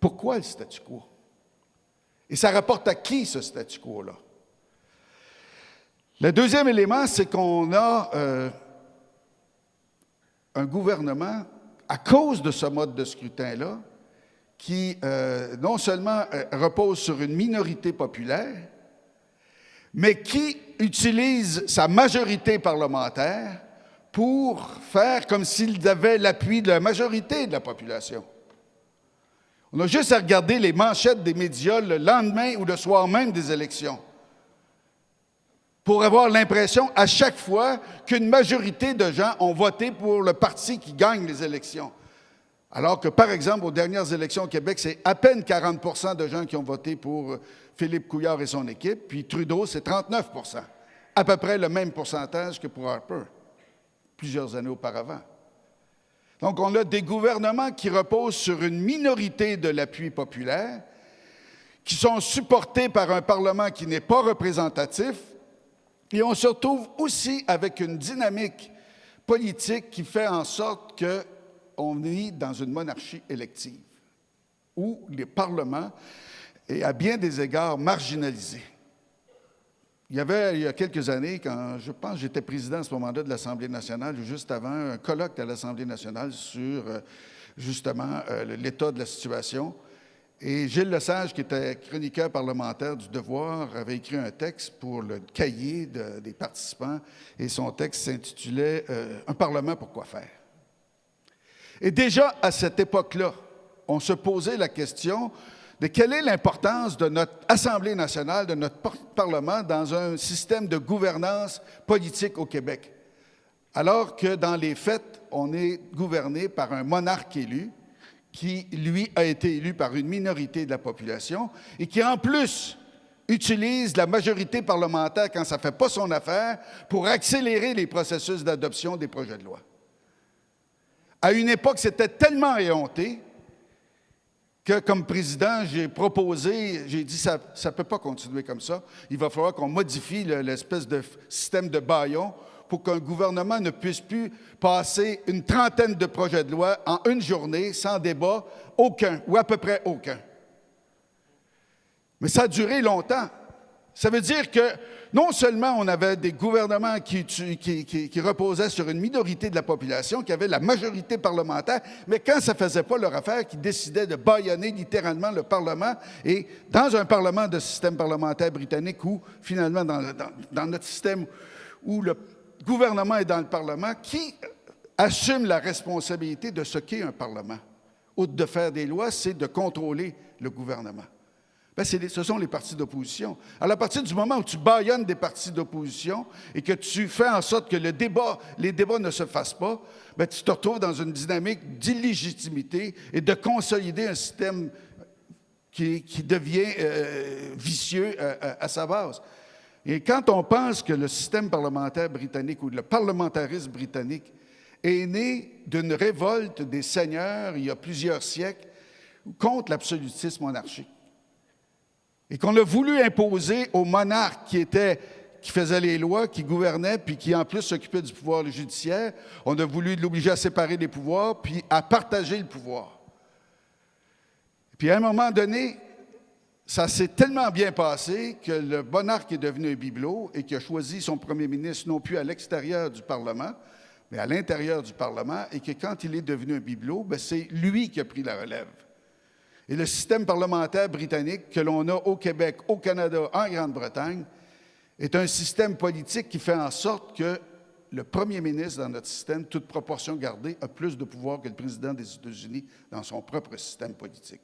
pourquoi le statu quo? Et ça rapporte à qui, ce statu quo-là? Le deuxième élément, c'est qu'on a un gouvernement, à cause de ce mode de scrutin-là, qui non seulement repose sur une minorité populaire, mais qui utilise sa majorité parlementaire pour faire comme s'il avait l'appui de la majorité de la population. On a juste à regarder les manchettes des médias le lendemain ou le soir même des élections pour avoir l'impression à chaque fois qu'une majorité de gens ont voté pour le parti qui gagne les élections. Alors que, par exemple, aux dernières élections au Québec, c'est à peine 40 % de gens qui ont voté pour Philippe Couillard et son équipe, puis Trudeau, c'est 39 %, à peu près le même pourcentage que pour Harper, plusieurs années auparavant. Donc, on a des gouvernements qui reposent sur une minorité de l'appui populaire, qui sont supportés par un Parlement qui n'est pas représentatif, et on se retrouve aussi avec une dynamique politique qui fait en sorte qu'on est dans une monarchie élective, où le Parlement est à bien des égards marginalisé. Il y a quelques années, quand je pense que j'étais président à ce moment-là de l'Assemblée nationale, juste avant, un colloque à l'Assemblée nationale sur justement l'état de la situation. Et Gilles Lesage, qui était chroniqueur parlementaire du Devoir, avait écrit un texte pour le cahier des participants, et son texte s'intitulait « Un Parlement pour quoi faire ». Et déjà, à cette époque-là, on se posait la question de quelle est l'importance de notre Assemblée nationale, de notre Parlement, dans un système de gouvernance politique au Québec. Alors que, dans les faits, on est gouverné par un monarque élu, qui, lui, a été élu par une minorité de la population et qui, en plus, utilise la majorité parlementaire quand ça ne fait pas son affaire pour accélérer les processus d'adoption des projets de loi. À une époque, c'était tellement éhonté que, comme président, j'ai dit ça ne peut pas continuer comme ça. Il va falloir qu'on modifie l'espèce de système de bâillon pour qu'un gouvernement ne puisse plus passer une trentaine de projets de loi en une journée sans débat, aucun, ou à peu près aucun. Mais ça a duré longtemps. Ça veut dire que non seulement on avait des gouvernements qui reposaient sur une minorité de la population, qui avaient la majorité parlementaire, mais quand ça ne faisait pas leur affaire, qui décidaient de bâillonner littéralement le Parlement, et dans un Parlement de système parlementaire britannique, où finalement dans notre système où le gouvernement est dans le Parlement, qui assume la responsabilité de ce qu'est un Parlement? Outre de faire des lois, c'est de contrôler le gouvernement. Bien, ce sont les partis d'opposition. Alors, à partir du moment où tu bâillonnes des partis d'opposition et que tu fais en sorte que les débats ne se fassent pas, bien, tu te retrouves dans une dynamique d'illégitimité et de consolider un système qui devient vicieux à sa base. Et quand on pense que le système parlementaire britannique ou le parlementarisme britannique est né d'une révolte des seigneurs il y a plusieurs siècles contre l'absolutisme monarchique, et qu'on a voulu imposer aux monarques qui faisaient les lois, qui gouvernaient, puis qui en plus s'occupaient du pouvoir judiciaire, on a voulu l'obliger à séparer les pouvoirs, puis à partager le pouvoir. Puis à un moment donné, ça s'est tellement bien passé que le monarque est devenu un bibelot et qu'il a choisi son premier ministre non plus à l'extérieur du Parlement, mais à l'intérieur du Parlement, et que quand il est devenu un bibelot, bien, c'est lui qui a pris la relève. Et le système parlementaire britannique que l'on a au Québec, au Canada, en Grande-Bretagne, est un système politique qui fait en sorte que le premier ministre dans notre système, toute proportion gardée, a plus de pouvoir que le président des États-Unis dans son propre système politique.